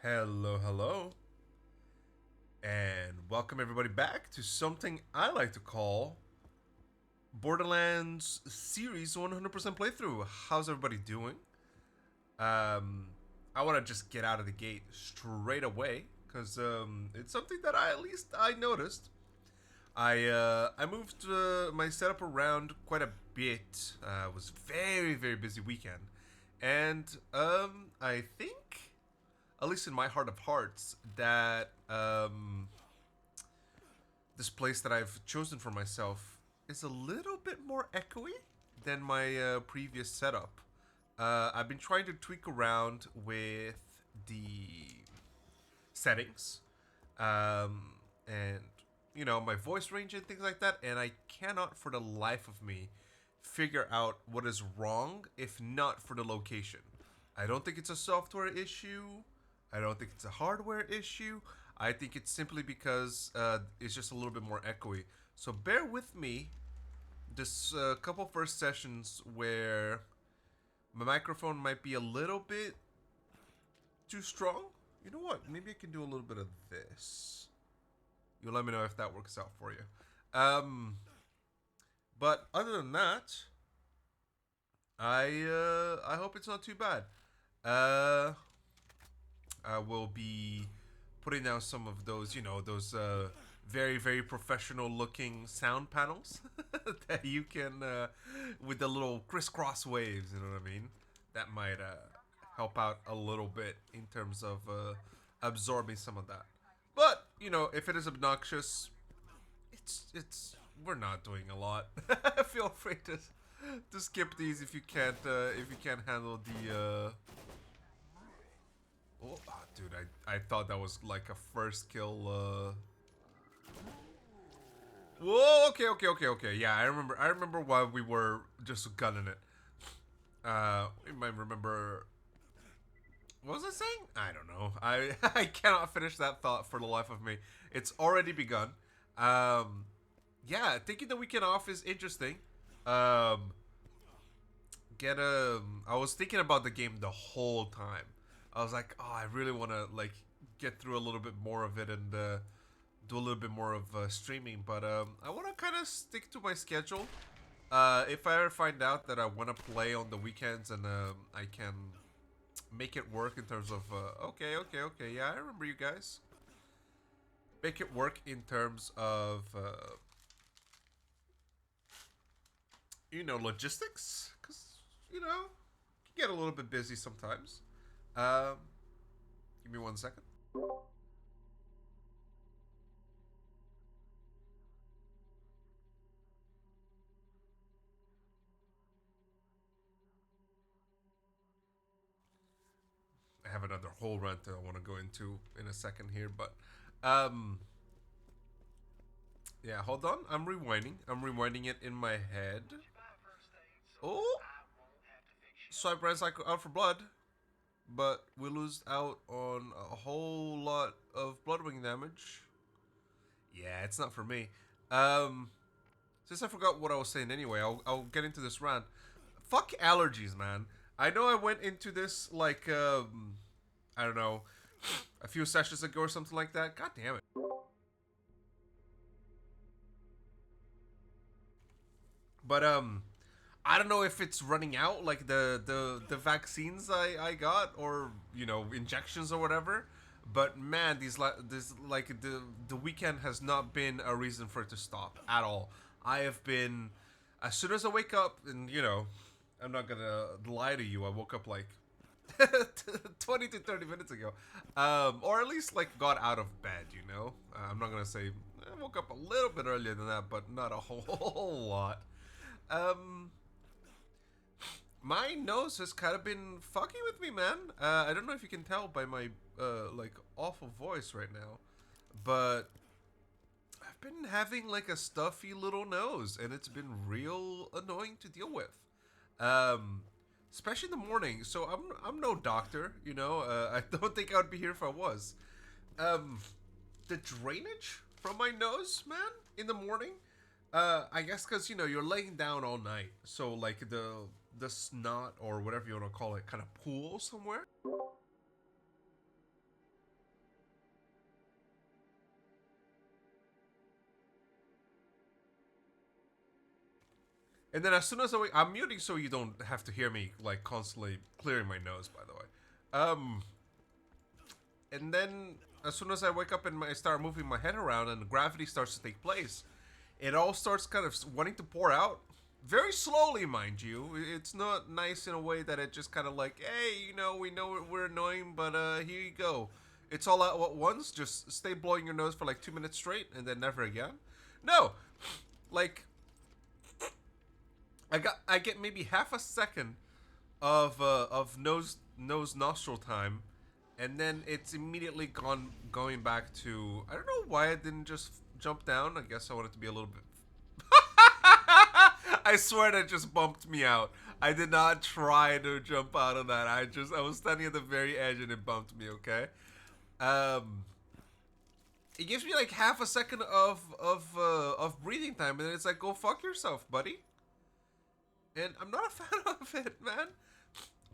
Hello, hello, and welcome everybody back to something I like to call Borderlands Series 100% playthrough. How's everybody doing? I want to just get out of the gate straight away because it's something that at least I noticed. I moved my setup around quite a bit. It was very busy weekend, and I think, at least in my heart of hearts, that this place that I've chosen for myself is a little bit more echoey than my previous setup. I've been trying to tweak around with the settings, and my voice range and things like that, and I cannot for the life of me figure out what is wrong if not for the location. I don't think it's a software issue. I don't think it's a hardware issue. I think it's simply because it's just a little bit more echoey. So bear with me. This couple first sessions where my microphone might be a little bit too strong. You know what? Maybe I can do a little bit of this. You let me know if that works out for you. But other than that, I hope it's not too bad. Uh, I will be putting down some of those, those very professional looking sound panels that you can, with the little crisscross waves, you know what I mean? That might help out a little bit in terms of absorbing some of that. But, if it is obnoxious, it's we're not doing a lot. Feel free to skip these if you can't handle the dude, I thought that was like a first kill. Whoa, okay. Yeah, I remember why we were just gunning it. You might remember. What was I saying? I don't know. I cannot finish that thought for the life of me. It's already begun. Um, yeah, taking the weekend off is interesting. Um, I was thinking about the game the whole time. I was like, oh, I really want to like get through a little bit more of it and do a little bit more of streaming, but I want to kind of stick to my schedule. If I ever find out that I want to play on the weekends and I can make it work in terms of okay, yeah, I remember you guys. Make it work in terms of logistics, because you know you get a little bit busy sometimes. Um, Give me 1 second. I have another whole rant that I want to go into in a second here, but um, yeah, hold on. I'm rewinding. I'm rewinding it in my head. Oh, swipe right cycle out for blood, but we lose out on a whole lot of bloodwing damage. Yeah, it's not for me. Um, since I forgot what I was saying anyway, I'll get into this rant. Fuck allergies, man. I know I went into this like I don't know, a few sessions ago or something like that. God damn it. But I don't know if it's running out, like the vaccines I got, or injections or whatever. But man, the weekend has not been a reason for it to stop at all. I have been, as soon as I wake up, and I'm not gonna lie to you, I woke up like 20 to 30 minutes ago, or at least like got out of bed. I'm not gonna say I woke up a little bit earlier than that, but not a whole lot. Um, my nose has kind of been fucking with me, man. I don't know if you can tell by my like awful voice right now, but I've been having like a stuffy little nose, and it's been real annoying to deal with. Um, Especially in the morning. So I'm no doctor, I don't think I would be here if I was. Um, the drainage from my nose, man, in the morning. I guess because you're laying down all night, so like the snot or whatever you want to call it kind of pool somewhere. And then as soon as I'm muting so you don't have to hear me like constantly clearing my nose, by the way. And then as soon as I wake up and I start moving my head around and gravity starts to take place, it all starts kind of wanting to pour out. Very slowly, mind you. It's not nice in a way that it just kind of like, hey, you know, we know we're annoying, but here you go. It's all out at once. Just stay blowing your nose for like 2 minutes straight and then never again. No, like I get maybe half a second of nose nostril time, and then it's immediately going back to, I don't know why I didn't just jump down. I guess I wanted to be a little bit. I swear that just bumped me out. I did not try to jump out of that. I was standing at the very edge and it bumped me. Okay. It gives me like half a second of breathing time, and then it's like, go fuck yourself, buddy. And I'm not a fan of it, man.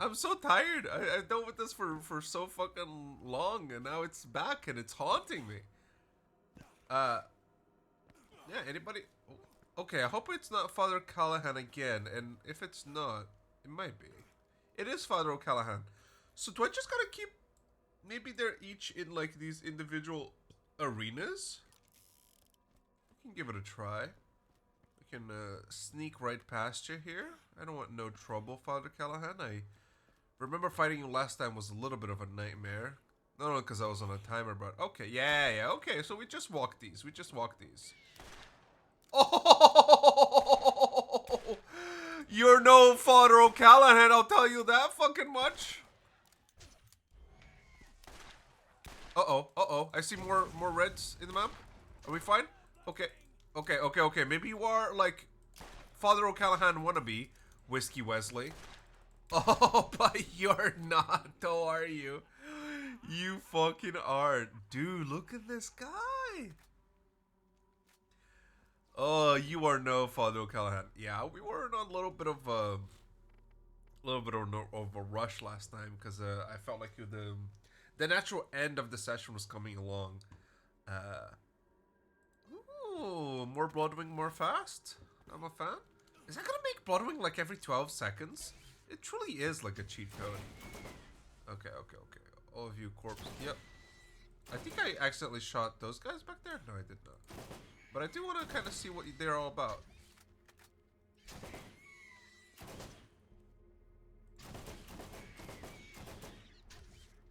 I'm so tired. I've dealt with this for so fucking long, and now it's back and it's haunting me. Yeah, anybody? Okay, I hope it's not Father Callahan again, and if it's not, it might be. It is Father O'Callahan. So do I just gotta keep... Maybe they're each in like these individual arenas? We can give it a try. We can sneak right past you here. I don't want no trouble, Father Callahan. I remember fighting you last time was a little bit of a nightmare. Not only because I was on a timer, but... Okay, yeah, okay, so we just walk these. Oh! You're no Father O'Callahan, I'll tell you that fucking much. Uh-oh. I see more reds in the map. Are we fine? Okay. Maybe you are, like, Father O'Callahan wannabe, Whiskey Wesley. Oh, but you're not, though, are you? You fucking aren't. Dude, look at this guy. Oh, you are no Father O'Callahan. Yeah, we were in a little bit of a rush last time because I felt like the natural end of the session was coming along. Ooh, more Bloodwing more fast. I'm a fan. Is that gonna make Bloodwing like every 12 seconds? It truly is like a cheat code. Okay. All of you corpse. Yep. I think I accidentally shot those guys back there. No, I did not. But I do want to kind of see what they're all about.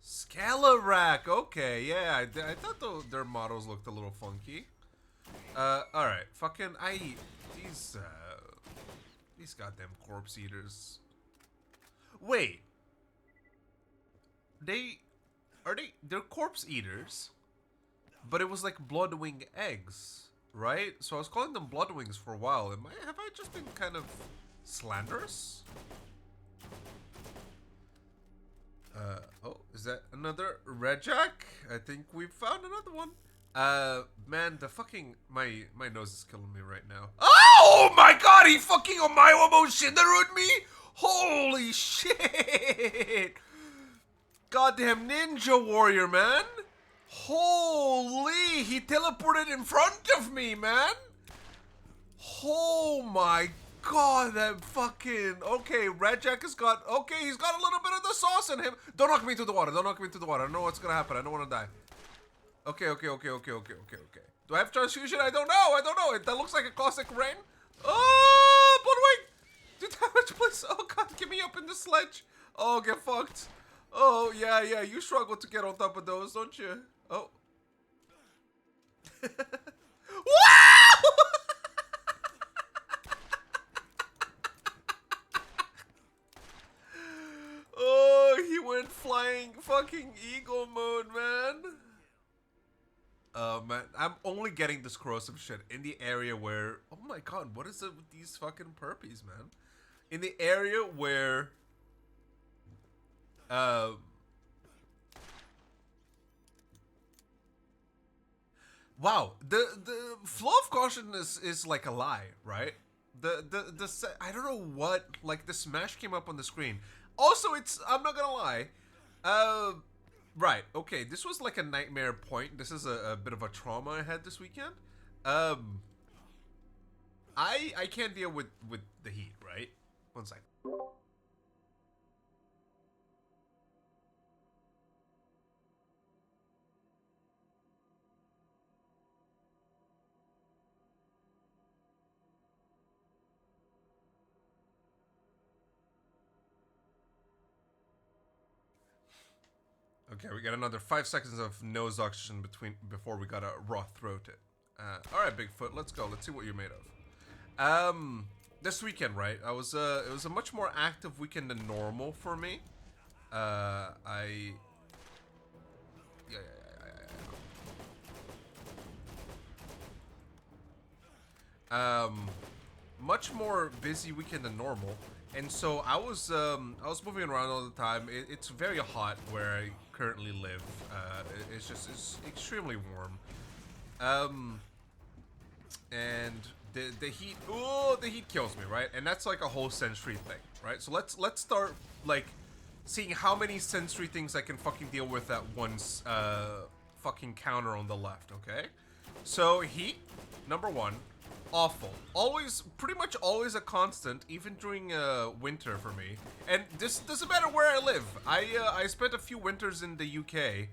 Scalarak. Okay, yeah. I thought their models looked a little funky. Alright. Fucking, these goddamn corpse eaters. Wait. They're corpse eaters, but it was like Bloodwing eggs, right? So I was calling them Bloodwings for a while. Have I just been kind of slanderous? Oh, is that another Red Jack? I think we've found another one. Man, the fucking, my nose is killing me right now. Oh my god, he fucking Omayo Shinderu'd me? Holy shit! Goddamn ninja warrior, man! Holy, he teleported in front of me, man! Oh my god, that fucking... Okay, Red Jack has got... Okay, he's got a little bit of the sauce in him. Don't knock me into the water, I don't know what's gonna happen, I don't want to die. Okay. Do I have transfusion? I don't know. That looks like a classic rain. Oh, Bloodwing! Do damage, please. Oh god, get me up in the sledge. Oh, get fucked. Oh, yeah, you struggle to get on top of those, don't you? Oh. Wow! Oh, he went flying fucking eagle mode, man. Man, I'm only getting this corrosive shit in the area where... Oh my god, what is it with these fucking perpies, man? In the area where... Wow, the flow of consciousness is like a lie, right? I don't know what, like the smash came up on the screen. Also, I'm not gonna lie, right, okay, this was like a nightmare point. This is a bit of a trauma I had this weekend. I can't deal with the heat, right? One second. Okay, we got another 5 seconds of nose oxygen before we gotta raw throat it. All right, Bigfoot, let's go. Let's see what you're made of. This weekend, right? It was a much more active weekend than normal for me. Yeah, much more busy weekend than normal, and so I was moving around all the time. It's very hot where I currently live. It's extremely warm. And the heat, the heat kills me, right? And that's like a whole sensory thing, right? So let's start like seeing how many sensory things I can fucking deal with at once. Fucking counter on the left, okay? So heat, number one, awful. Always, pretty much always a constant, even during winter for me. And this doesn't matter where I live. I spent a few winters in the UK.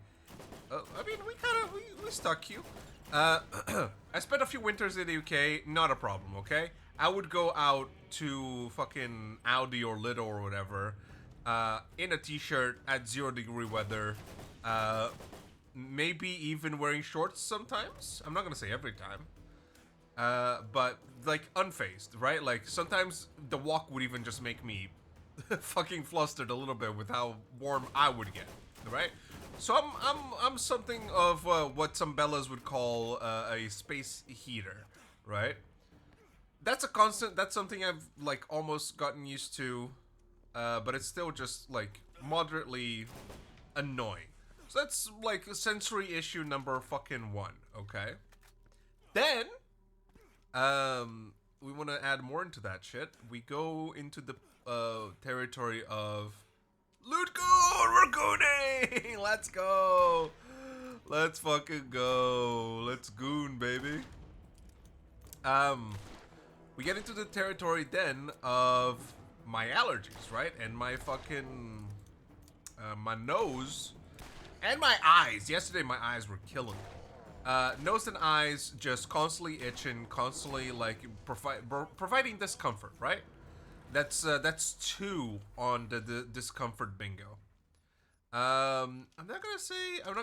I mean, we stuck you. I spent a few winters in the UK, not a problem, okay? I would go out to fucking Audi or Lidl or whatever, in a t-shirt at 0-degree weather, maybe even wearing shorts sometimes. I'm not gonna say every time. But like unfazed, right? Like sometimes the walk would even just make me fucking flustered a little bit with how warm I would get, right? So I'm something of what some Bellas would call a space heater, right? That's a constant. That's something I've like almost gotten used to, but it's still just like moderately annoying. So that's like sensory issue number fucking one. Okay. Then, we want to add more into that shit. We go into the territory of loot goon. We're gooning. Let's go. Let's fucking go. Let's goon, baby. We get into the territory then of my allergies, right? And my fucking my nose and my eyes. Yesterday my eyes were killing me. Nose and eyes just constantly itching, constantly like providing discomfort, right? That's two on the discomfort bingo. I'm not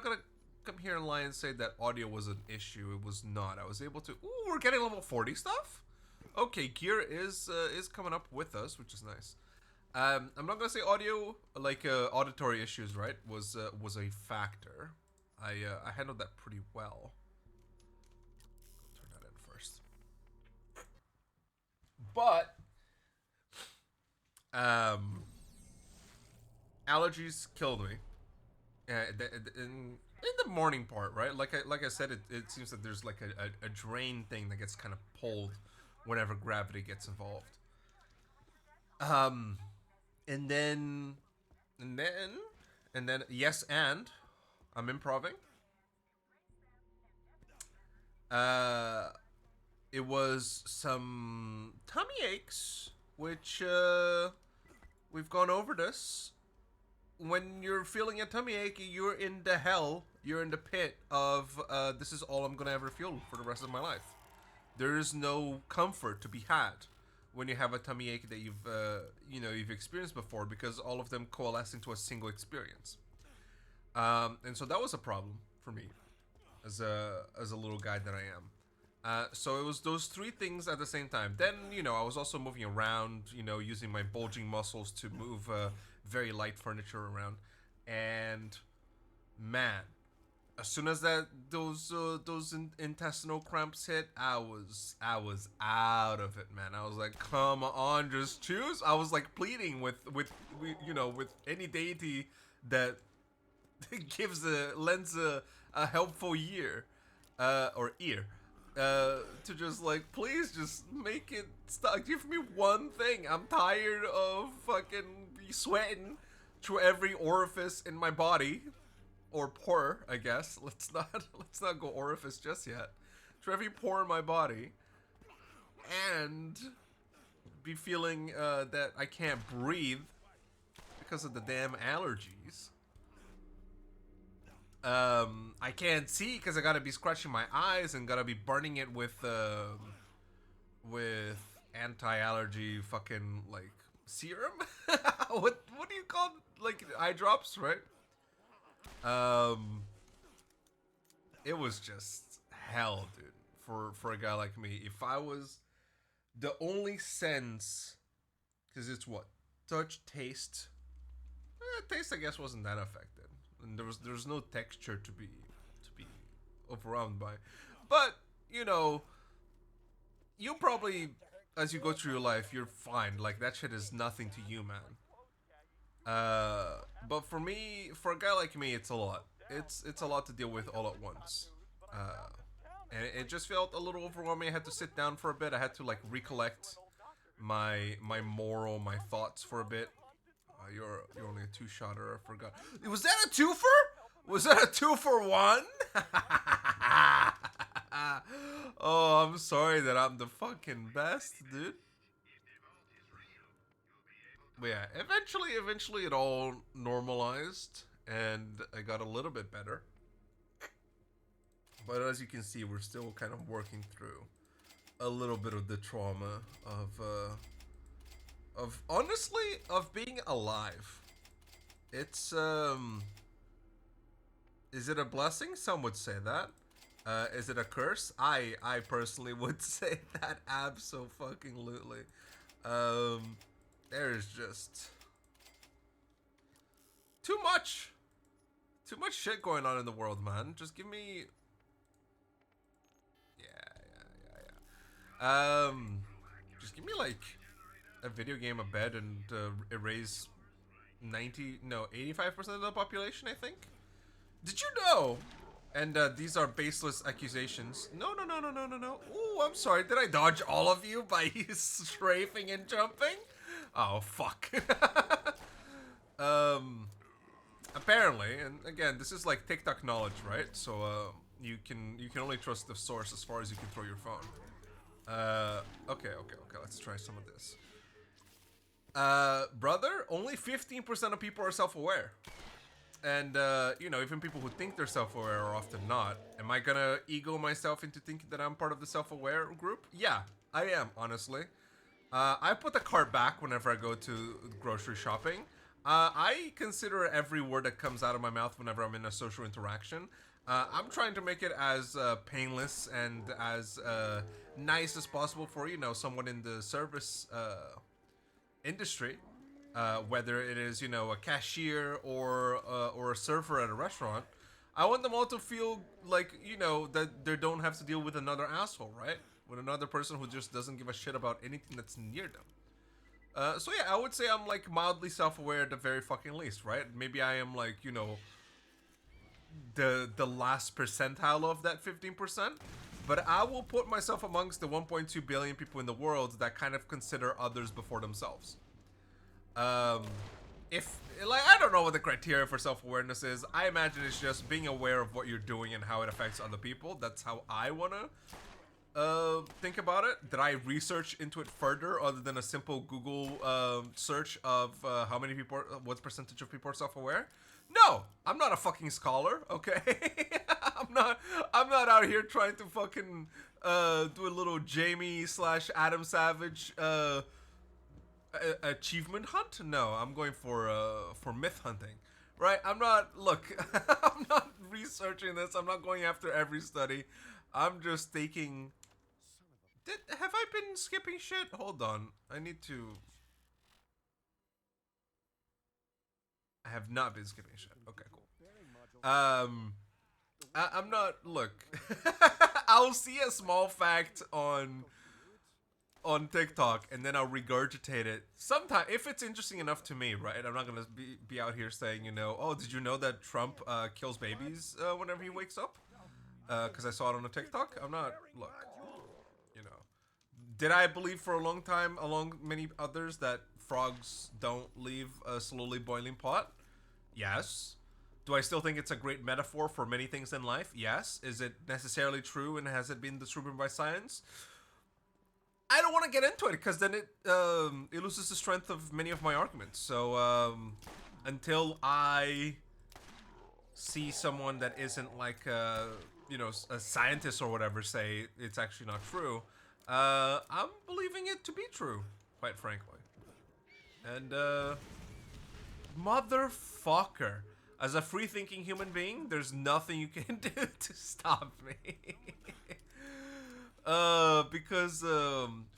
gonna come here and lie and say that audio was an issue. It was not. I was able to. Ooh, we're getting level 40 stuff. Okay, gear is coming up with us, which is nice. I'm not gonna say audio like auditory issues, right? Was a factor. I handled that pretty well. Turn that in first. But allergies killed me. In the morning part, right? Like I said, it seems that there's like a drain thing that gets kind of pulled whenever gravity gets involved. And then, and then, and then, yes, and I'm improving. It was some tummy aches, which we've gone over this. When you're feeling a tummy ache, you're in the hell, you're in the pit of this is all I'm gonna ever feel for the rest of my life. There is no comfort to be had when you have a tummy ache that you've experienced before, because all of them coalesce into a single experience. And so that was a problem for me as a little guy that I am. So it was those three things at the same time. Then, I was also moving around, using my bulging muscles to move very light furniture around. And man, as soon as those intestinal cramps hit, I was out of it, man. I was like, come on, just choose. I was like pleading with any deity that lends a helpful ear or ear. To just like, please just make it stop. Give me one thing. I'm tired of fucking sweating through every orifice in my body, or pore, I guess. Let's not go orifice just yet. Through every pore in my body. and be feeling that I can't breathe because of the damn allergies. I can't see because I gotta be scratching my eyes and gotta be burning it with anti-allergy fucking like serum. What do you call it? Like eye drops, right? It was just hell, dude. For a guy like me, if I was the only sense, because it's what touch, taste. Taste, I guess, wasn't that affected, and there was no texture to be overwhelmed by. But you know, you probably, as you go through your life, you're fine. Like that shit is nothing to you, man. But for me, for a guy like me, it's a lot. It's a lot to deal with all at once. And it just felt a little overwhelming. I had to sit down for a bit. I had to like recollect my my thoughts for a bit. You're only a two-shotter. I forgot. Was that a twofer? Was that a 2-for-1? Oh, I'm sorry that I'm the fucking best, dude. But yeah, eventually it all normalized and I got a little bit better. But as you can see, we're still kind of working through a little bit of the trauma of honestly of being alive. It's is it a blessing? Some would say that. Is it a curse? I personally would say that abso-fucking-lutely. There's just too much shit going on in the world, man. Just give me, just give me like a video game, a bed, and erase 85% of the population, I think. Did you know? And these are baseless accusations. No. Ooh, I'm sorry. Did I dodge all of you by strafing and jumping? Oh, fuck. Apparently, and again, this is like TikTok knowledge, right? So you can only trust the source as far as you can throw your phone. Okay. Let's try some of this. Brother, only 15% of people are self-aware. And, you know, even people who think they're self-aware are often not. Am I gonna ego myself into thinking that I'm part of the self-aware group? Yeah, I am, honestly. I put the cart back whenever I go to grocery shopping. I consider every word that comes out of my mouth whenever I'm in a social interaction. I'm trying to make it as painless and as nice as possible for, you know, someone in the service industry. Whether it is, you know, a cashier or a server at a restaurant. I want them all to feel like, you know, that they don't have to deal with another asshole, right? With another person who just doesn't give a shit about anything that's near them. So yeah, I would say I'm like mildly self-aware at the very fucking least, right? Maybe I am like, you know, the last percentile of that 15%. But I will put myself amongst the 1.2 billion people in the world that kind of consider others before themselves. If, like, I don't know what the criteria for self-awareness is. I imagine it's just being aware of what you're doing and how it affects other people. That's how I wanna think about it. Did I research into it further other than a simple Google search of how many people, what percentage of people are self-aware? No, I'm not a fucking scholar, okay? I'm not out here trying to fucking do a little Jamie / Adam Savage achievement hunt. No, I'm going for myth hunting, right? I'm not, look, I'm not researching this. I'm not going after every study. I'm just taking, have I been skipping shit? Hold on, I need to, I have not been skipping shit. Okay, cool. I'm not, look, I'll see a small fact on TikTok and then I'll regurgitate it sometime if it's interesting enough to me, right? I'm not gonna be out here saying, you know, oh, did you know that Trump kills babies whenever he wakes up? Because I saw it on a TikTok. I'm not, look, you know, did I believe for a long time, along many others, that frogs don't leave a slowly boiling pot? Yes. Do I still think it's a great metaphor for many things in life? Yes. Is it necessarily true, and has it been disproven by science? I don't want to get into it because then it loses the strength of many of my arguments. So until I see someone that isn't like you know, a scientist or whatever say it's actually not true, I'm believing it to be true, quite frankly. And motherfucker, as a free-thinking human being, there's nothing you can do to stop me. Because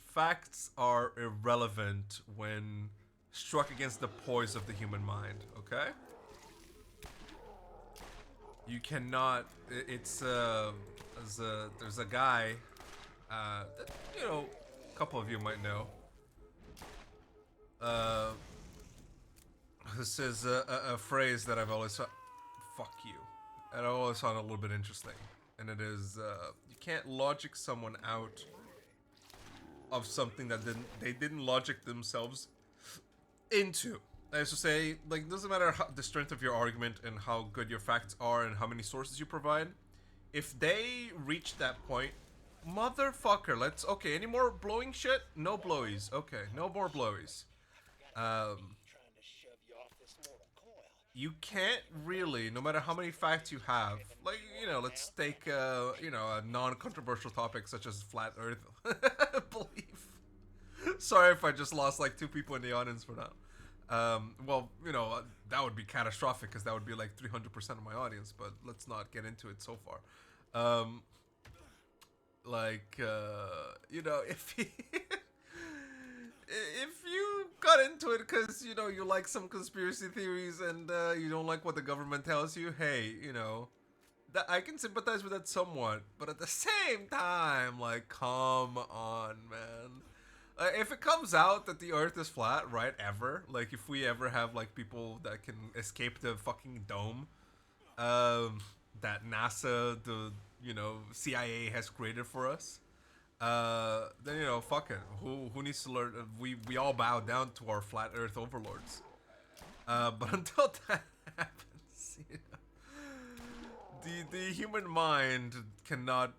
facts are irrelevant when struck against the poise of the human mind, okay? You cannot, it's, there's a guy, that, you know, a couple of you might know. This is a phrase that I've always thought, fuck you. And I've always found a little bit interesting. And it is, you can't logic someone out of something that they didn't logic themselves into. I used to say, like, doesn't matter how, the strength of your argument and how good your facts are and how many sources you provide. If they reach that point, motherfucker, let's, okay, any more blowing shit? No blowies. Okay, no more blowies. You can't really, no matter how many facts you have, like, you know, let's take, you know, a non-controversial topic such as flat earth belief. Sorry if I just lost like 2 people in the audience for that. Well, you know, that would be catastrophic because that would be like 300% of my audience, but let's not get into it so far. Like, you know, if you got into it because, you know, you like some conspiracy theories and you don't like what the government tells you, hey, you know, that I can sympathize with that somewhat, but at the same time, like, come on, man. If it comes out that the Earth is flat, right, ever, like, if we ever have, like, people that can escape the fucking dome, that NASA, the, you know, CIA has created for us, then, you know, fuck it. Who needs to learn? We all bow down to our flat Earth overlords. But until that happens, you know, the human mind cannot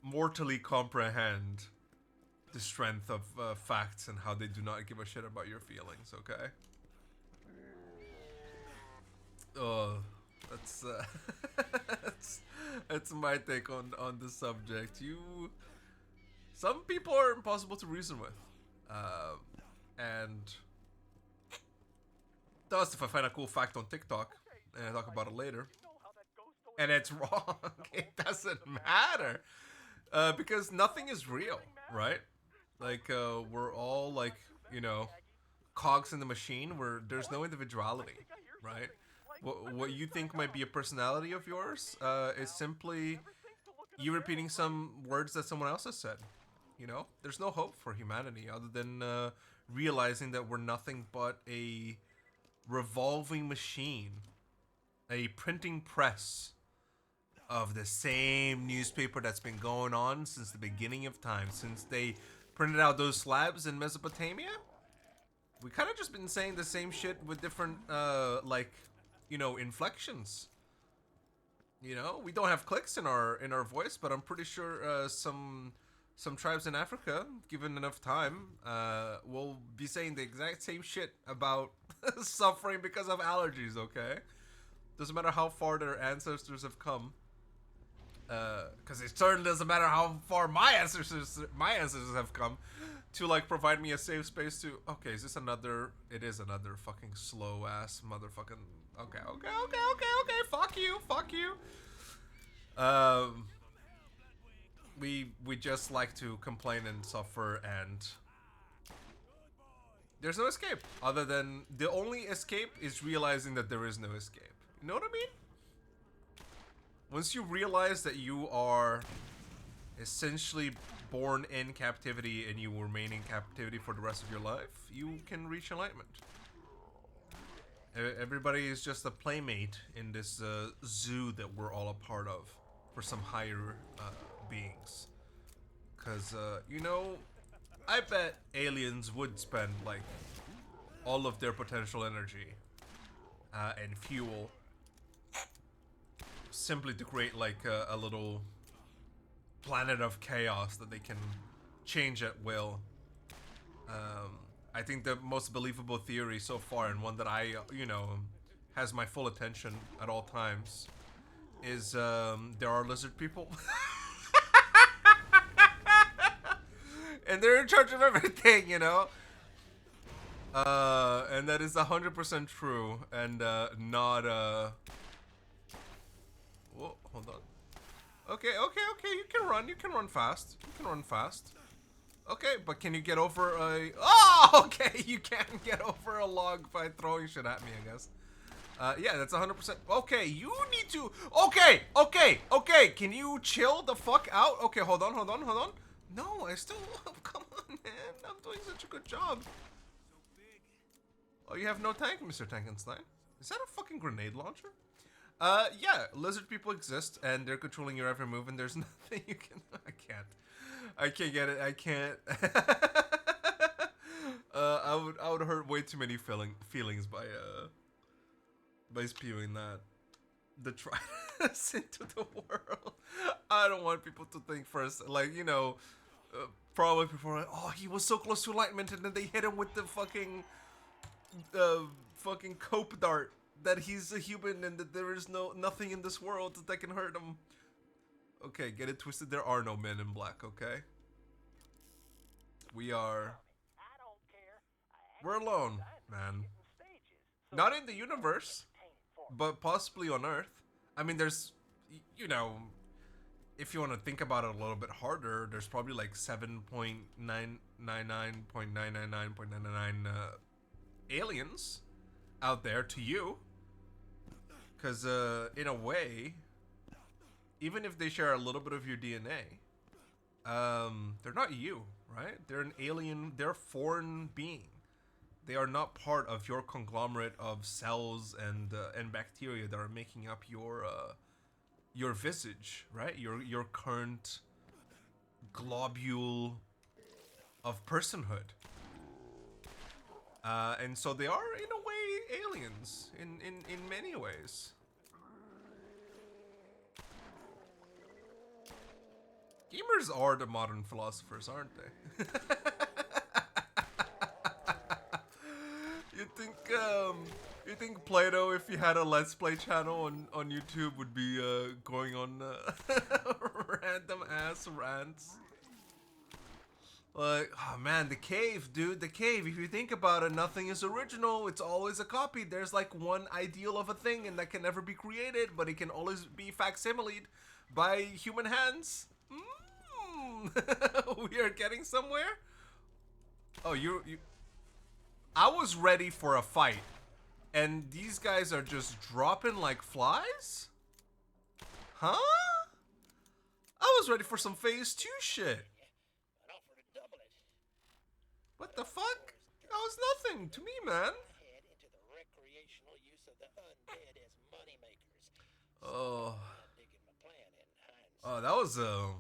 mortally comprehend the strength of facts and how they do not give a shit about your feelings. Okay. That's that's my take on the subject. Some people are impossible to reason with, and thus if I find a cool fact on TikTok and I talk about it later, and it's wrong, it doesn't matter, because nothing is real, right? Like, we're all like, you know, cogs in the machine where there's no individuality, right? What you think might be a personality of yours is simply you repeating some words that someone else has said. You know, there's no hope for humanity other than realizing that we're nothing but a revolving machine, a printing press of the same newspaper that's been going on since the beginning of time, since they printed out those slabs in Mesopotamia. We kind of just been saying the same shit with different, like, you know, inflections. You know, we don't have clicks in our voice, but I'm pretty sure some tribes in Africa, given enough time, will be saying the exact same shit about suffering because of allergies. Okay, doesn't matter how far their ancestors have come. Because it certainly doesn't matter how far my ancestors have come to, like, provide me a safe space to. Okay, is this another? It is another fucking slow ass motherfucking. Okay. Fuck you. We just like to complain and suffer, and there's no escape other than the only escape is realizing that there is no escape. You know what I mean? Once you realize that you are essentially born in captivity and you remain in captivity for the rest of your life, you can reach enlightenment. Everybody is just a playmate in this zoo that we're all a part of for some higher beings. Because, you know, I bet aliens would spend, like, all of their potential energy and fuel simply to create, like, a little planet of chaos that they can change at will. I think the most believable theory so far, and one that I, has my full attention at all times, is there are lizard people. And they're in charge of everything, and that is 100% true, and not whoa, hold on. Okay, you can run fast. Okay, but can you get over a... Oh, okay, you can't get over a log by throwing shit at me, I guess. Yeah, that's 100%. Okay, you need to... Okay, can you chill the fuck out? Okay, hold on. No, I still... Come on, man. I'm doing such a good job. Oh, you have no tank, Mr. Tankenstein? Is that a fucking grenade launcher? Yeah, lizard people exist, and they're controlling your every move, and there's nothing you can... I can't get it. I can't. I would hurt way too many feelings by spewing that. The Tridus into the world. I don't want people to think first, like, probably people are like, oh, he was so close to enlightenment, and then they hit him with the fucking cope dart that he's a human and that there is nothing in this world that can hurt him. Okay, get it twisted. There are no men in black, okay? We're alone, man. Not in the universe, but possibly on Earth. I mean, there's, if you want to think about it a little bit harder, there's probably like 7.999.999.999 aliens out there to you. Because, in a way... Even if they share a little bit of your DNA, they're not you, right? They're an alien, they're a foreign being. They are not part of your conglomerate of cells and bacteria that are making up your visage, right? Your current globule of personhood. And so they are, in a way, aliens in many ways. Gamers are the modern philosophers, aren't they? You think Plato, if he had a Let's Play channel on YouTube, would be going on random ass rants? Like, oh man, the cave, dude, the cave. If you think about it, nothing is original. It's always a copy. There's like one ideal of a thing, and that can never be created, but it can always be facsimiled by human hands. We are getting somewhere. Oh, you I was ready for a fight, and these guys are just dropping like flies? Huh? I was ready for some phase 2 shit. What the fuck? That was nothing to me, man. Oh, that was I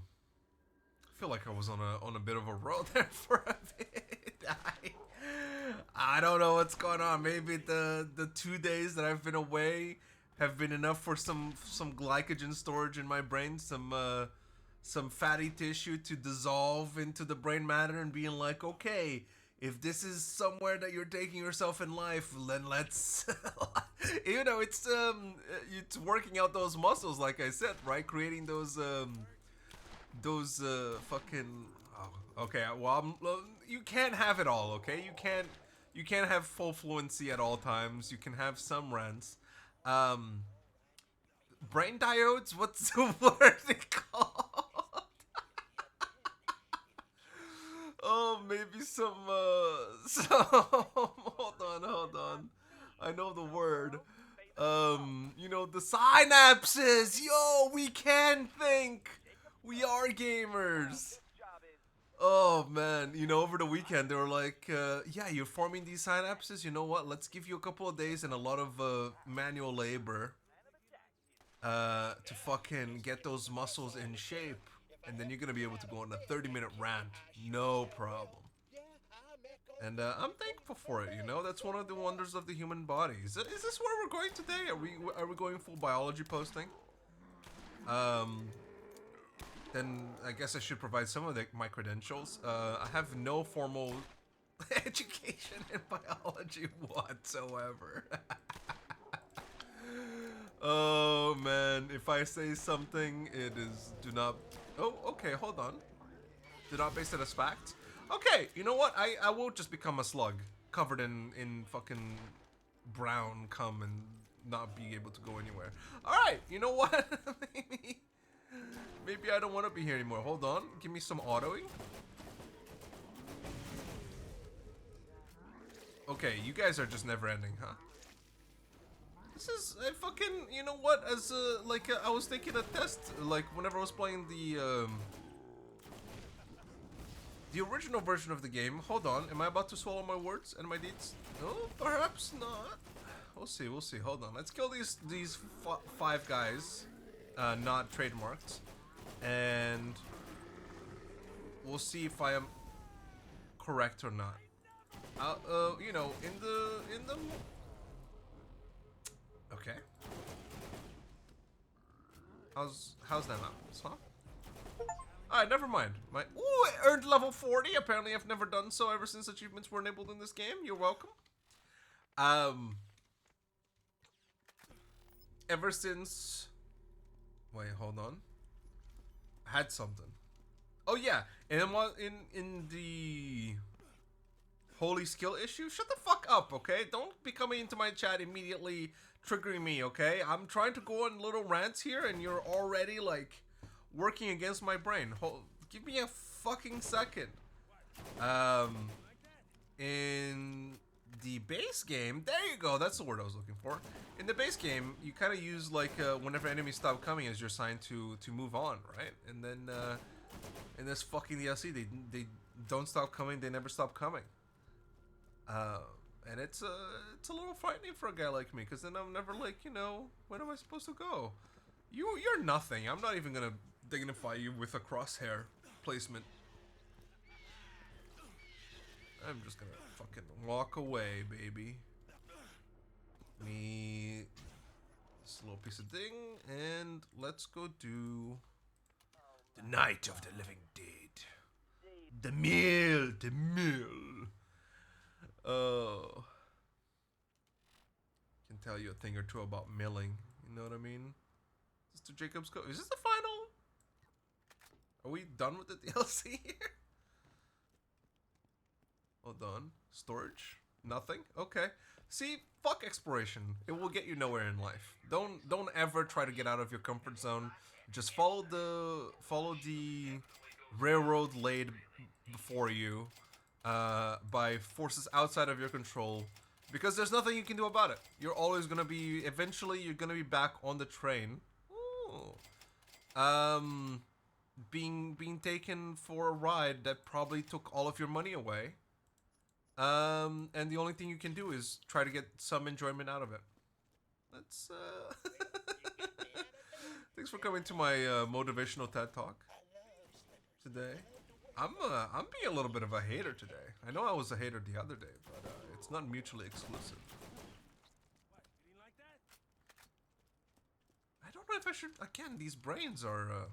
feel like I was on a bit of a roll there for a bit. I don't know what's going on. Maybe the 2 days that I've been away have been enough for some glycogen storage in my brain, some fatty tissue to dissolve into the brain matter and being like, okay, if this is somewhere that you're taking yourself in life, then let's, it's working out those muscles, like I said, right? Creating those fucking, oh, okay, well, you can't have it all, okay? You can't have full fluency at all times. You can have some rants. Brain diodes? What's the word it called? Oh, maybe some hold on. I know the word. The synapses. Yo, we can think. We are gamers. Oh man, over the weekend they were like, yeah, you're forming these synapses. You know what? Let's give you a couple of days and a lot of manual labor to fucking get those muscles in shape, and then you're gonna be able to go on a 30-minute rant, no problem. And I'm thankful for it. That's one of the wonders of the human body. Is this where we're going today? Are we going full biology posting? then I guess I should provide some of my credentials. I have no formal education in biology whatsoever. Oh man, if I say something, it is do not. Oh, okay, hold on. Do not base it as fact. Okay, you know what? I will just become a slug covered in fucking brown cum and not be able to go anywhere. All right, you know what? Maybe I don't want to be here anymore. Hold on, give me some autoing. Okay, you guys are just never ending, huh? This is I fucking, you know what? As like I was taking a test, like whenever I was playing the original version of the game. Hold on, am I about to swallow my words and my deeds? No, perhaps not. We'll see. We'll see. Hold on. Let's kill these 5 guys, not trademarked, and we'll see if I am correct or not. You know, in the. Okay. How's that now? Huh? Alright, never mind. Ooh, I earned level 40. Apparently I've never done so ever since achievements were enabled in this game. You're welcome. Ever since... Wait, hold on. I had something. Oh yeah, and in the holy skill issue, shut the fuck up, okay? Don't be coming into my chat immediately triggering me, okay? I'm trying to go on little rants here and you're already like working against my brain. Give me a fucking second. In the base game, there you go, that's the word I was looking for. In the base game, you kind of use like whenever enemies stop coming as your sign to move on, right? And then in this fucking DLC, they don't stop coming, they never stop coming. And it's a little frightening for a guy like me, because then I'm never like, you know, when am I supposed to go? You're nothing. I'm not even gonna dignify you with a crosshair placement. I'm just gonna fucking walk away, baby. Me this little piece of thing, and let's go do the Night of the Living Dead. The mill, the mill. Oh, can tell you a thing or two about milling. You know what I mean? Mr. Jacobs go. Is this the final? Are we done with the DLC here? Hold on. Storage? Nothing? Okay. See, fuck exploration. It will get you nowhere in life. Don't ever try to get out of your comfort zone. Just follow the railroad laid before you by forces outside of your control, because there's nothing you can do about it. You're always gonna be, eventually you're gonna be back on the train. Ooh. Being taken for a ride that probably took all of your money away. And the only thing you can do is try to get some enjoyment out of it. That's Thanks for coming to my motivational TED Talk today. I'm being a little bit of a hater today. I know I was a hater the other day, but it's not mutually exclusive. I don't know if I should. Again, these brains are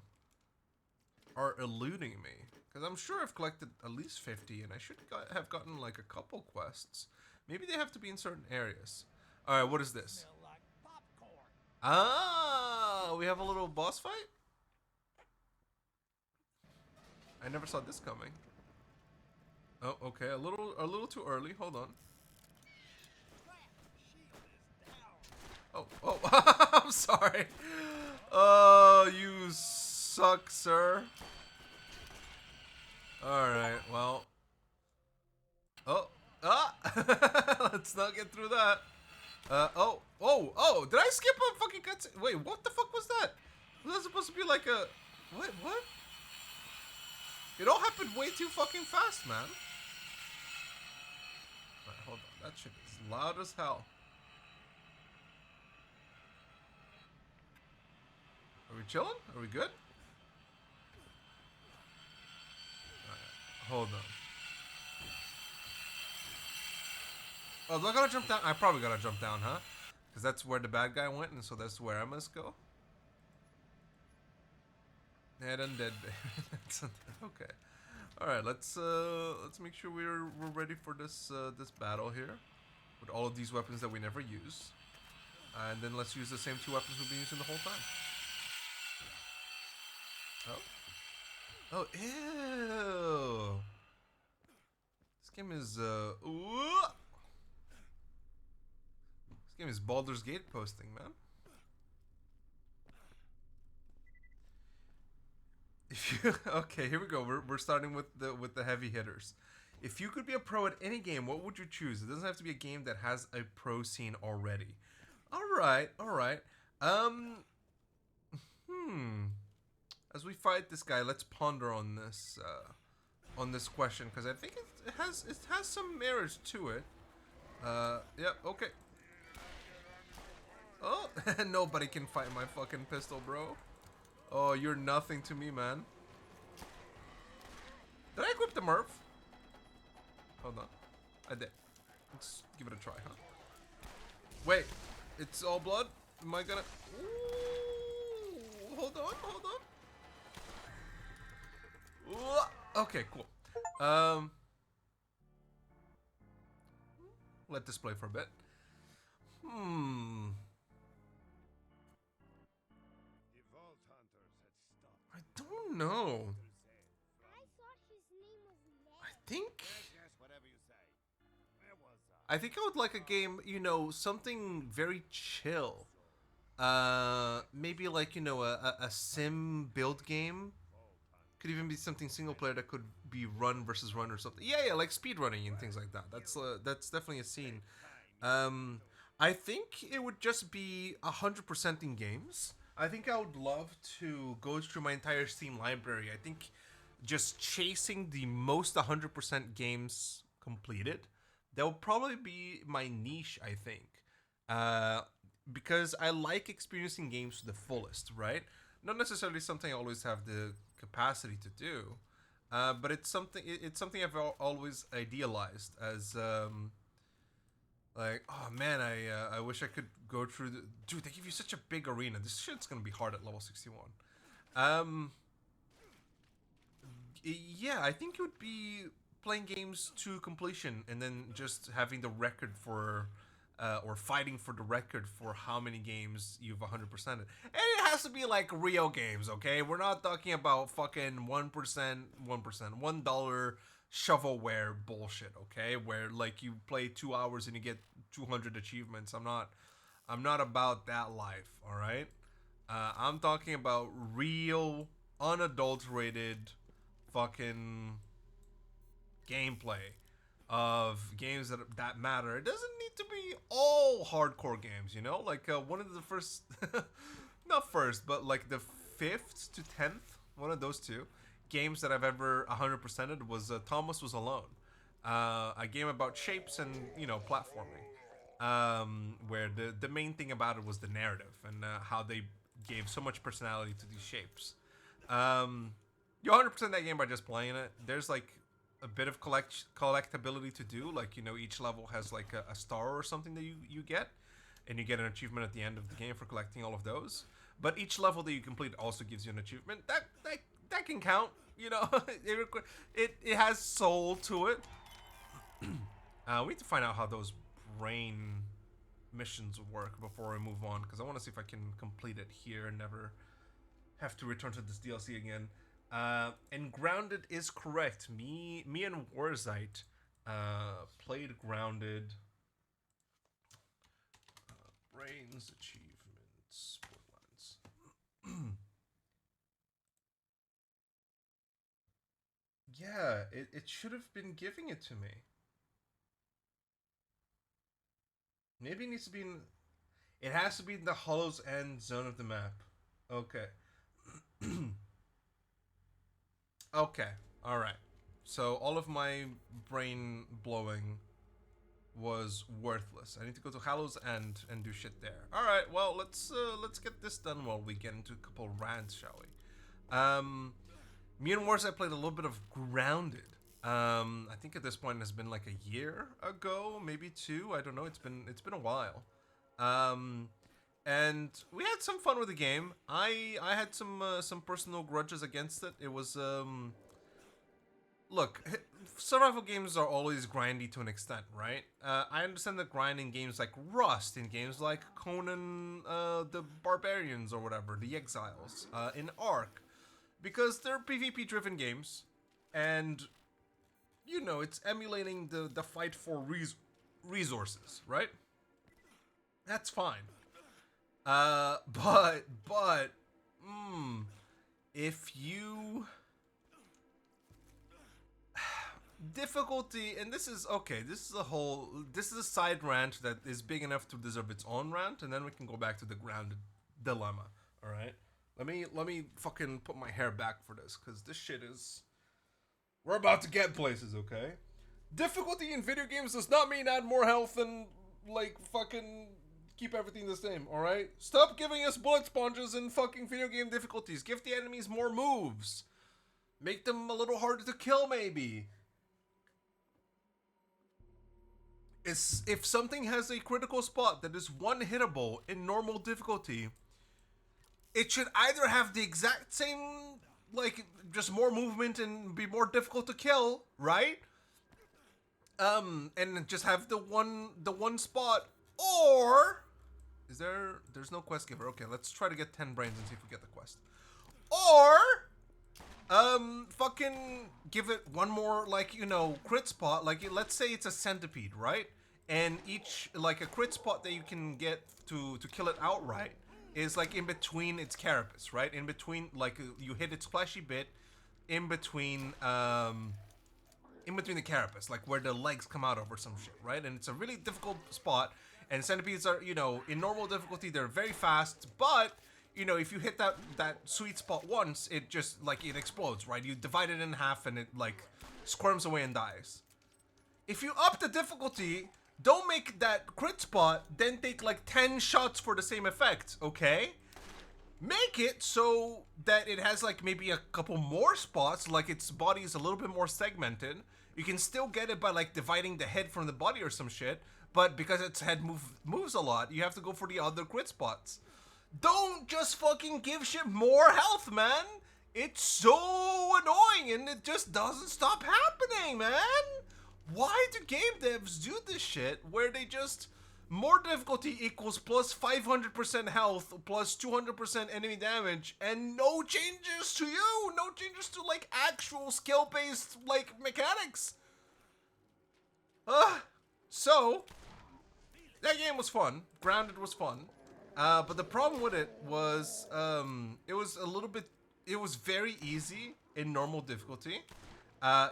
eluding me, because I'm sure I've collected at least 50, and I should have gotten like a couple quests. Maybe they have to be in certain areas. All right, what is this? Ah, we have a little boss fight. I never saw this coming. Oh, okay, a little too early. Hold on. Oh, I'm sorry. Oh, you suck, sir. Alright, well. Let's not get through that. Did I skip a fucking cutscene? Wait, what the fuck was that? Was that supposed to be like a... What? It all happened way too fucking fast, man. Alright, hold on. That shit is loud as hell. Are we chilling? Are we good? Alright, hold on. Oh, do I gotta jump down? I probably gotta jump down, huh? Because that's where the bad guy went, and so that's where I must go. Dead undead. That's undead. Okay. All right. Let's make sure we're ready for this battle here with all of these weapons that we never use, and then let's use the same two weapons we've been using the whole time. Oh. Oh. Ew. This game is ooh. This game is Baldur's Gate posting, man. If you okay, here we go. We're starting with the heavy hitters. If you could be a pro at any game, what would you choose? It doesn't have to be a game that has a pro scene already. All right, all right. Um, hmm. As we fight this guy, let's ponder on this question because I think it has some merit to it. Yep. Okay. Oh, nobody can fight my fucking pistol, bro. Oh, you're nothing to me, man. Did I equip the Murph? Hold on. I did. Let's give it a try, huh? Wait. It's all blood? Am I gonna... Ooh, hold on, hold on. Ooh, okay, cool. Let this play for a bit. I don't know. think I think I would like a game, you know, something very chill. Maybe like, you know, a sim build game. Could even be something single player that could be run versus run or something. Yeah, yeah, like speed running and things like that. That's definitely a scene. Um, I think it would just be 100% in games. I think I would love to go through my entire Steam library. I think just chasing the most 100% games completed, that will probably be my niche, I think. Uh, because I like experiencing games to the fullest, right? Not necessarily something I always have the capacity to do, but it's something I've always idealized as like, oh man, I wish I could go through the dude. They give you such a big arena. This shit's gonna be hard at level 61. Um, yeah, I think it would be playing games to completion and then just having the record for, or fighting for the record for how many games you've 100%ed. And it has to be like real games, okay? We're not talking about fucking 1%, $1 shovelware bullshit, okay? Where like you play 2 hours and you get 200 achievements. I'm not about that life, all right? I'm talking about real, unadulterated fucking gameplay of games that matter. It doesn't need to be all hardcore games, you know? Like one of the first, not first, but like the 5th to 10th, one of those two games that I've ever 100%ed was Thomas Was Alone, a game about shapes and, you know, platforming. Where the main thing about it was the narrative and how they gave so much personality to these shapes. You 100% that game by just playing it. There's like a bit of collectability to do. Like, you know, each level has like a star or something that you get, and you get an achievement at the end of the game for collecting all of those. But each level that you complete also gives you an achievement. That can count. You know, it has soul to it. We need to find out how those brain missions work before we move on, because I want to see if I can complete it here and never have to return to this DLC again. And Grounded is correct. Me and Warzite played Grounded. Brains achievements. Borderlands. Yeah, it should have been giving it to me. Maybe it needs to be in. It has to be in the Hollow's End zone of the map. Okay. Okay. All right. So all of my brain blowing was worthless. I need to go to Hallows End and do shit there. All right. Well, let's get this done while we get into a couple rants, shall we? Me and Wars, I played a little bit of Grounded. I think at this point it has been like a year ago, maybe two. I don't know. It's been a while. Um, and we had some fun with the game. I had some personal grudges against it. It was look, survival games are always grindy to an extent, right? I understand the grind in games like Rust, in games like Conan the Barbarians or whatever, the Exiles, in Ark, because they're PvP driven games, and you know it's emulating the fight for resources, right? That's fine. But if you difficulty, and this is okay, this is a side rant that is big enough to deserve its own rant, and then we can go back to the grounded dilemma. All right, let me fucking put my hair back for this, because this shit is, we're about to get places. Okay, difficulty in video games does not mean add more health and like fucking keep everything the same. All right, stop giving us bullet sponges in fucking video game difficulties. Give the enemies more moves, make them a little harder to kill, maybe. If something has a critical spot that is one hittable in normal difficulty, it should either have the exact same, like, just more movement and be more difficult to kill, right? And just have the one spot, or there's no quest giver. Okay, let's try to get 10 brains and see if we get the quest. Or fucking give it one more, like, you know, crit spot. Like, let's say it's a centipede, right? And each, like, a crit spot that you can get to kill it outright is, like, in between its carapace, right? In between, like, you hit its fleshy bit in between the carapace, like, where the legs come out of or some shit, right? And it's a really difficult spot, and centipedes are, you know, in normal difficulty, they're very fast, but you know, if you hit that sweet spot once, it just, like, it explodes, right? You divide it in half and it, like, squirms away and dies. If you up the difficulty, don't make that crit spot, then take, like, 10 shots for the same effect, okay? Make it so that it has, like, maybe a couple more spots, like its body is a little bit more segmented. You can still get it by, like, dividing the head from the body or some shit, but because its head moves a lot, you have to go for the other crit spots. Don't just fucking give shit more health, man. It's so annoying and it just doesn't stop happening, man. Why do game devs do this shit where they just more difficulty equals plus 500% health plus 200% enemy damage and no changes to you, no changes to, like, actual skill-based, like, mechanics? So that game was fun. Grounded was fun. But the problem with it was, it was very easy in normal difficulty.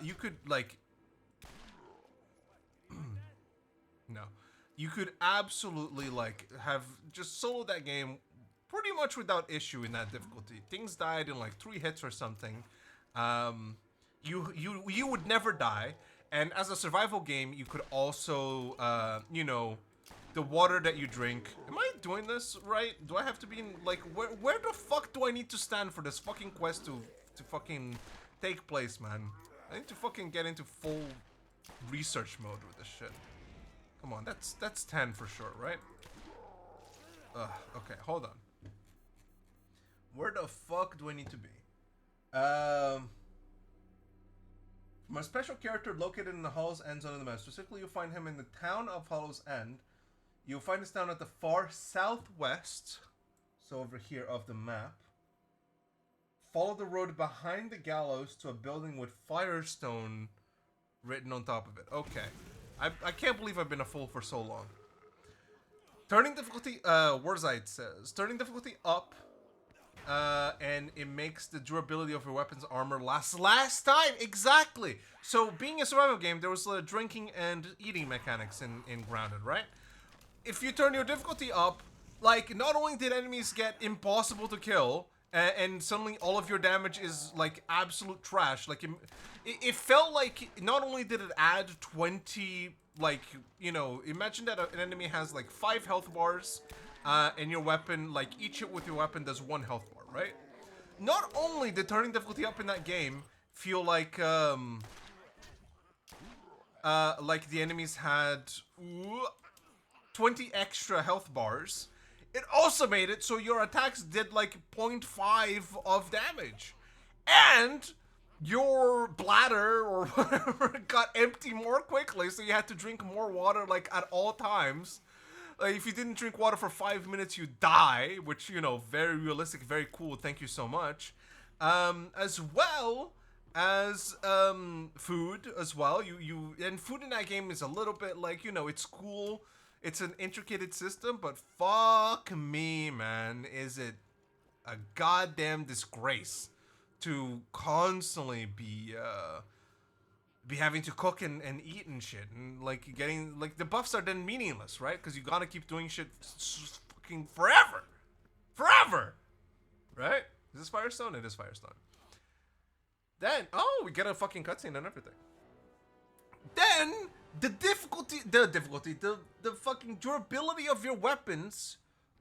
You could, like, no, you could absolutely, like, have just solo that game pretty much without issue in that difficulty. Things died in, like, 3 hits or something. You would never die. And as a survival game, you could also, you know, the water that you drink. Am I doing this right? Do I have to be in, like, where the fuck do I need to stand for this fucking quest to fucking take place, man? I need to fucking get into full research mode with this shit. Come on, that's 10 for sure, right? Okay, hold on. Where the fuck do I need to be? My special character located in the Hollow's End zone of the map. Specifically, you'll find him in the town of Hollow's End. You'll find this town at the far southwest, so over here of the map. Follow the road behind the gallows to a building with Firestone written on top of it. Okay. I can't believe I've been a fool for so long. Turning difficulty, Warzite says, turning difficulty up, and it makes the durability of your weapon's armor last time. Exactly. So being a survival game, there was drinking and eating mechanics in Grounded, right? If you turn your difficulty up, like, not only did enemies get impossible to kill, and suddenly all of your damage is, like, absolute trash. Like, it felt like not only did it add 20, like, you know, imagine that an enemy has, like, 5 health bars, and your weapon, like, each hit with your weapon does 1 health bar, right? Not only did turning difficulty up in that game feel like the enemies had 20 extra health bars, it also made it so your attacks did like 0.5 of damage. And your bladder or whatever got empty more quickly, so you had to drink more water like at all times. Like, if you didn't drink water for 5 minutes, you die, which, you know, very realistic, very cool. Thank you so much. As well as food as well. And food in that game is a little bit like, you know, it's cool. It's an intricate system, but fuck me, man, is it a goddamn disgrace to constantly be having to cook and eat and shit, and like getting like the buffs are then meaningless, right? Because you gotta keep doing shit fucking forever, right? Is this Firestone? It is Firestone. Then we get a fucking cutscene and everything. Then the fucking durability of your weapons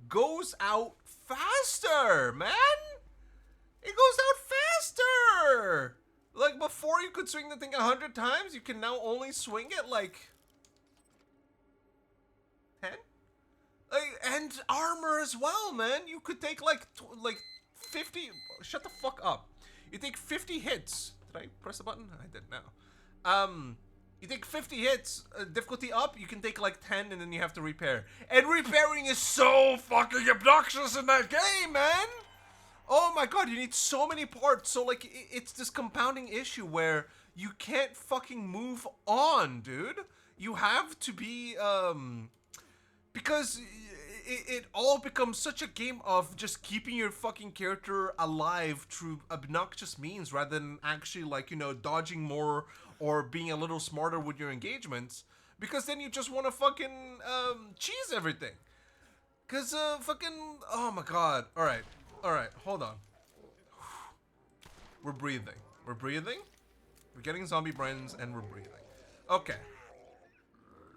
goes out faster, man. It goes out faster! Like, before you could swing the thing 100 times, you can now only swing it, like... 10? Like, and armor as well, man! You could take, like 50... Shut the fuck up. You take 50 hits. Did I press the button? I did now. You take 50 hits, difficulty up, you can take, like, 10, and then you have to repair. And repairing is so fucking obnoxious in that game, man! Oh my god, you need so many parts. So, like, it's this compounding issue where you can't fucking move on, dude. You have to be, because it all becomes such a game of just keeping your fucking character alive through obnoxious means rather than actually, like, you know, dodging more or being a little smarter with your engagements. Because then you just want to fucking, cheese everything. Because, fucking, oh my god. Alright. Alright, hold on. We're breathing. We're breathing. We're getting zombie brains and we're breathing. Okay.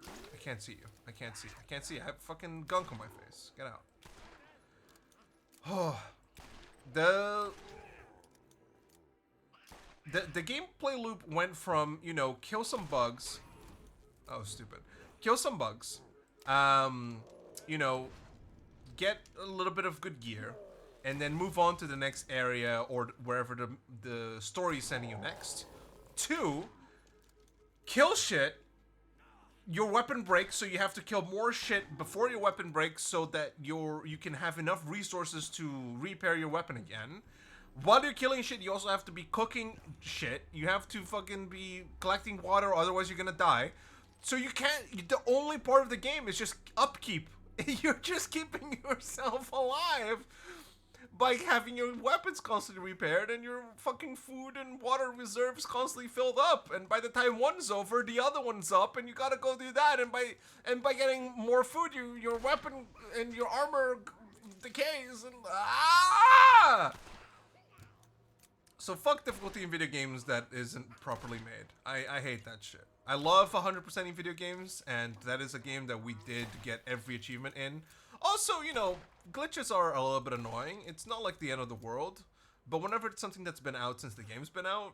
I can't see you. I can't see. I can't see. I have fucking gunk on my face. Get out. Oh. The gameplay loop went from, you know, kill some bugs. Oh, stupid. Kill some bugs. You know, get a little bit of good gear. And then move on to the next area or wherever the story is sending you next. 2, kill shit. Your weapon breaks, so you have to kill more shit before your weapon breaks so that you can have enough resources to repair your weapon again. While you're killing shit, you also have to be cooking shit. You have to fucking be collecting water, otherwise you're gonna die. So you can't, the only part of the game is just upkeep. You're just keeping yourself alive by having your weapons constantly repaired and your fucking food and water reserves constantly filled up. And by the time one's over, the other one's up, and you gotta go do that. And by getting more food, your weapon and your armor decays. And So fuck difficulty in video games that isn't properly made. I hate that shit. I love 100% in video games, and that is a game that we did get every achievement in. Also, you know, glitches are a little bit annoying. It's not like the end of the world, but whenever it's something that's been out since the game's been out,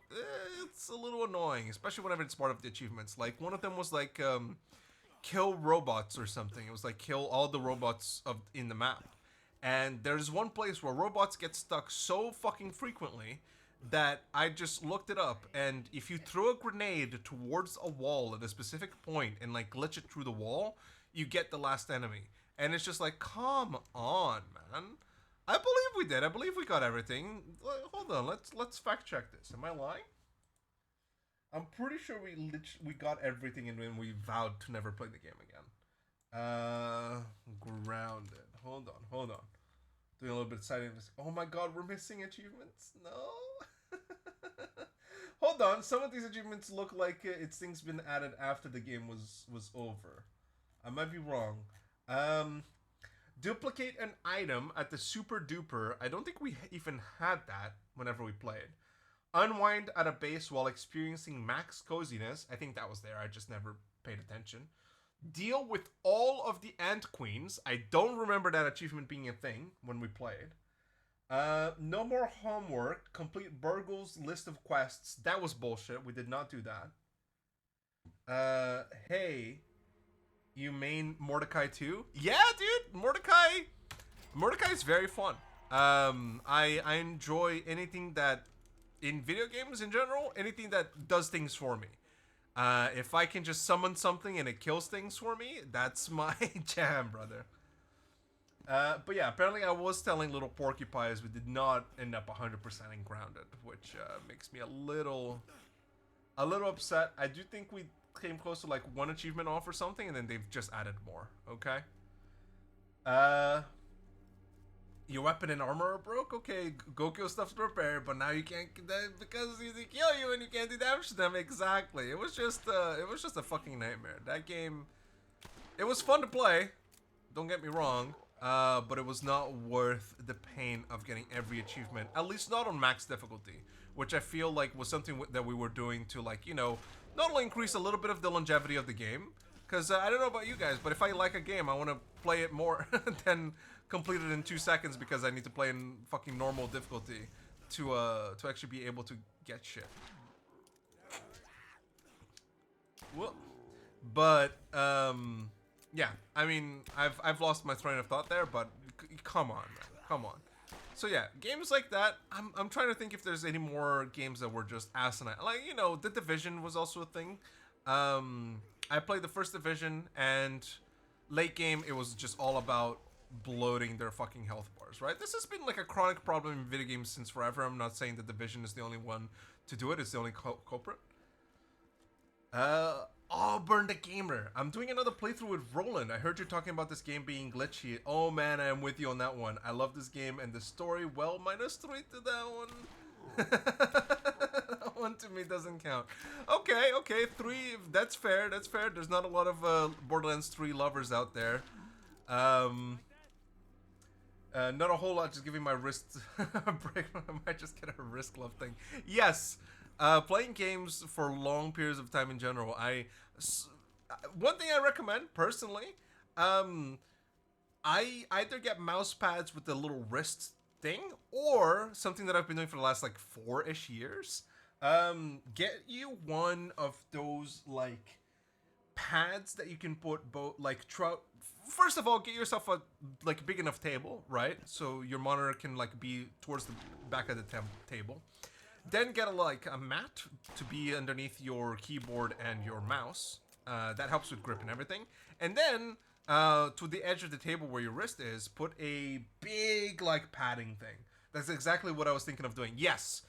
it's a little annoying, especially whenever it's part of the achievements. Like, one of them was like, kill robots or something. It was like, kill all the robots in the map. And there's one place where robots get stuck so fucking frequently that I just looked it up, and if you throw a grenade towards a wall at a specific point and like glitch it through the wall, you get the last enemy. And it's just like, come on, man. I believe we did. I believe we got everything. Hold on, let's fact check this. Am I lying? I'm pretty sure we got everything, and then we vowed to never play the game again. Grounded. Hold on. Doing a little bit of side investigation. Oh my god, we're missing achievements? No? Hold on, some of these achievements look like it's things been added after the game was over. I might be wrong. Duplicate an item at the super duper. I don't think we even had that whenever we played. Unwind at a base while experiencing max coziness. I think that was there. I just never paid attention. Deal with all of the ant queens. I don't remember that achievement being a thing when we played. No more homework. Complete Burgle's list of quests. That was bullshit. We did not do that. Hey, you main Mordecai too? Yeah, dude. Mordecai Mordecai is very fun. I enjoy anything that in video games in general, anything that does things for me. If I can just summon something and it kills things for me, that's my jam, brother. But yeah, apparently I was telling little porcupines we did not end up 100% in grounded, which makes me a little upset. I do think we came close to like one achievement off or something, and then they've just added more. Okay. Your weapon and armor broke. Okay, go kill stuff to repair, but now you can't because they kill you and you can't do damage to them. Exactly. It was just a fucking nightmare. That game. It was fun to play. Don't get me wrong. But it was not worth the pain of getting every achievement, at least not on max difficulty, which I feel like was something that we were doing to, like, you know, not only increase a little bit of the longevity of the game, because I don't know about you guys, but if I like a game, I want to play it more than complete it in 2 seconds because I need to play in fucking normal difficulty to actually be able to get shit. Well, but yeah, I mean, I've lost my train of thought there, but come on, man, come on. So yeah, games like that. I'm trying to think if there's any more games that were just asinine. Like, you know, The Division was also a thing. I played the first Division, and late game it was just all about bloating their fucking health bars, right? This has been like a chronic problem in video games since forever. I'm not saying The Division is the only one to do it. It's the only culprit. Auburn the Gamer. I'm doing another playthrough with Roland. I heard you talking about this game being glitchy. Oh man, I am with you on that one. I love this game and the story. Well, -3 to that one. That one to me doesn't count. Okay, 3. That's fair. That's fair. There's not a lot of Borderlands 3 lovers out there. Not a whole lot. Just giving my wrist a break. I might just get a wrist glove thing. Yes. Playing games for long periods of time in general. One thing I recommend personally, I either get mouse pads with the little wrist thing, or something that I've been doing for the last like 4-ish years. Get you one of those like pads that you can put both like trout. First of all, get yourself a like big enough table, right? So your monitor can like be towards the back of the table. Then get a mat to be underneath your keyboard and your mouse. That helps with grip and everything. And then to the edge of the table where your wrist is, put a big like padding thing. That's exactly what I was thinking of doing. Yes,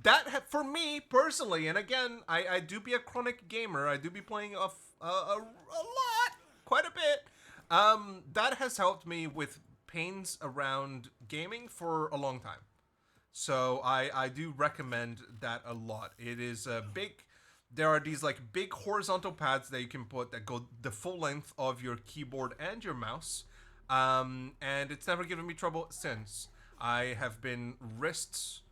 that for me personally, and again, I do be a chronic gamer. I do be playing a lot, quite a bit. That has helped me with pains around gaming for a long time. So I do recommend that a lot. It is a big. There are these like big horizontal pads that you can put that go the full length of your keyboard and your mouse. And it's never given me trouble since. I have been wrists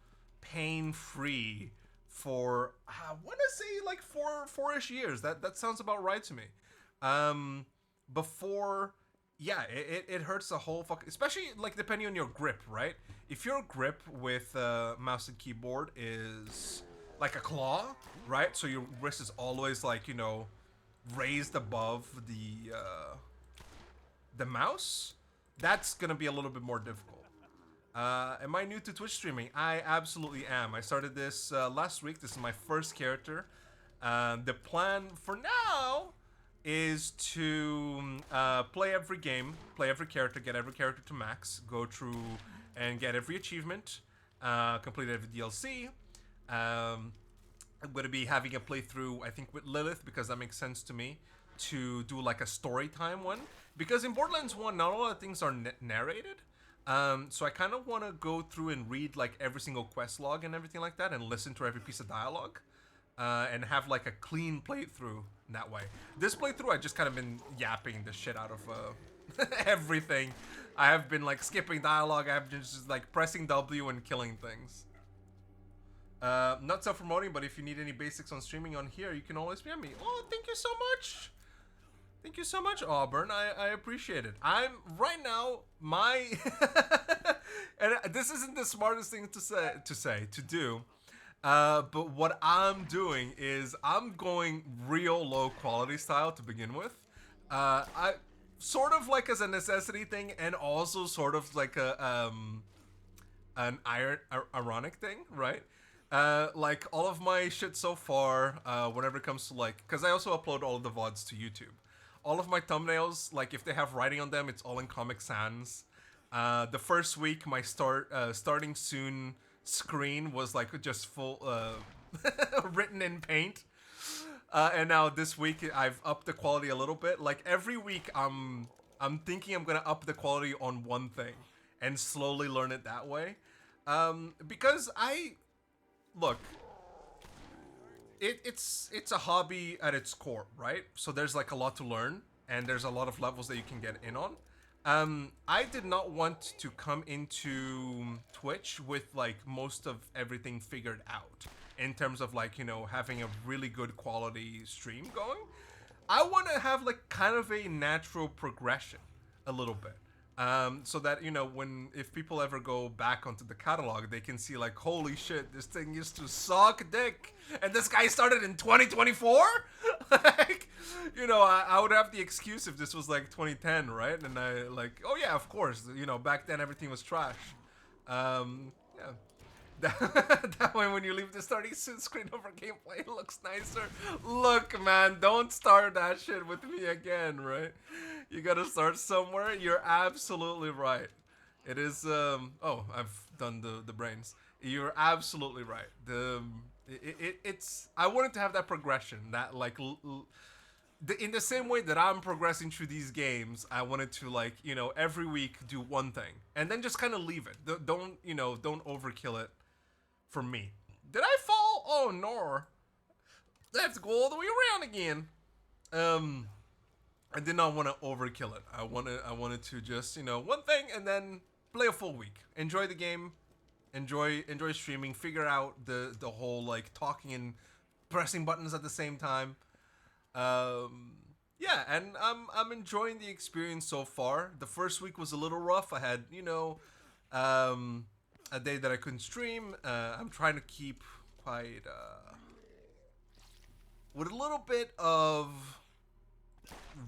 pain free for I want to say like four-ish years. That sounds about right to me. Before. Yeah, it hurts the whole fuck, especially like depending on your grip, right? If your grip with mouse and keyboard is like a claw, right? So your wrist is always like, you know, raised above the mouse. That's gonna be a little bit more difficult. Am I new to Twitch streaming? I absolutely am. I started this last week. This is my first character. The plan for now is to play every game, play every character, get every character to max, go through and get every achievement, complete every DLC. I'm going to be having a playthrough, I think, with Lilith, because that makes sense to me, to do like a story time one. Because in Borderlands 1, not a lot of things are narrated. So I kind of want to go through and read like every single quest log and everything like that, and listen to every piece of dialogue. And have like a clean playthrough that way. This playthrough, I just kind of been yapping the shit out of everything. I have been like skipping dialogue. I have been just like pressing W and killing things. Not self-promoting, but if you need any basics on streaming on here, you can always PM me. Oh, thank you so much. Thank you so much, Auburn. I appreciate it. I'm right now my and this isn't the smartest thing to do. But what I'm doing is I'm going real low quality style to begin with. sort of like as a necessity thing, and also sort of like an ironic thing, right? Like all of my shit so far, whenever it comes to like, because I also upload all of the VODs to YouTube. All of my thumbnails, like if they have writing on them, it's all in Comic Sans. The first week, my starting soon screen was like just full written in paint. And now this week I've upped the quality a little bit. Like every week I'm thinking I'm gonna up the quality on one thing and slowly learn it that way. Because I look, it's a hobby at its core, right? So there's like a lot to learn, and there's a lot of levels that you can get in on. I did not want to come into Twitch with like most of everything figured out in terms of like, you know, having a really good quality stream going. I want to have like kind of a natural progression a little bit. So that, you know, if people ever go back onto the catalog, they can see like, holy shit, this thing used to suck dick, and this guy started in 2024. Like, you know, I would have the excuse if this was like 2010, right? And I like, oh yeah, of course, you know, back then everything was trash. Yeah. That way, when you leave the starting screen over gameplay, it looks nicer. Look, man, don't start that shit with me again, right? You gotta start somewhere. You're absolutely right. It is. Oh, I've done the brains. You're absolutely right. It's. I wanted to have that progression. That like. In the same way that I'm progressing through these games, I wanted to like, you know, every week do one thing and then just kind of leave it. Don't you know? Don't overkill it. For me, did I fall? Oh no! I have to go all the way around again. I did not want to overkill it. I wanted to just, you know, one thing and then play a full week. Enjoy the game, enjoy streaming. Figure out the whole like talking and pressing buttons at the same time. Yeah, and I'm enjoying the experience so far. The first week was a little rough. I had, you know, a day that I couldn't stream. I'm trying to keep quite with a little bit of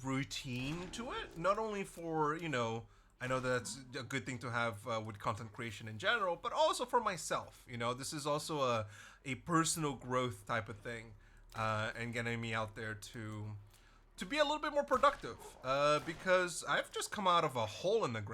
routine to it. Not only for, you know, I know that's a good thing to have with content creation in general, but also for myself. You know, this is also a personal growth type of thing, and getting me out there to be a little bit more productive. Because I've just come out of a hole in the ground.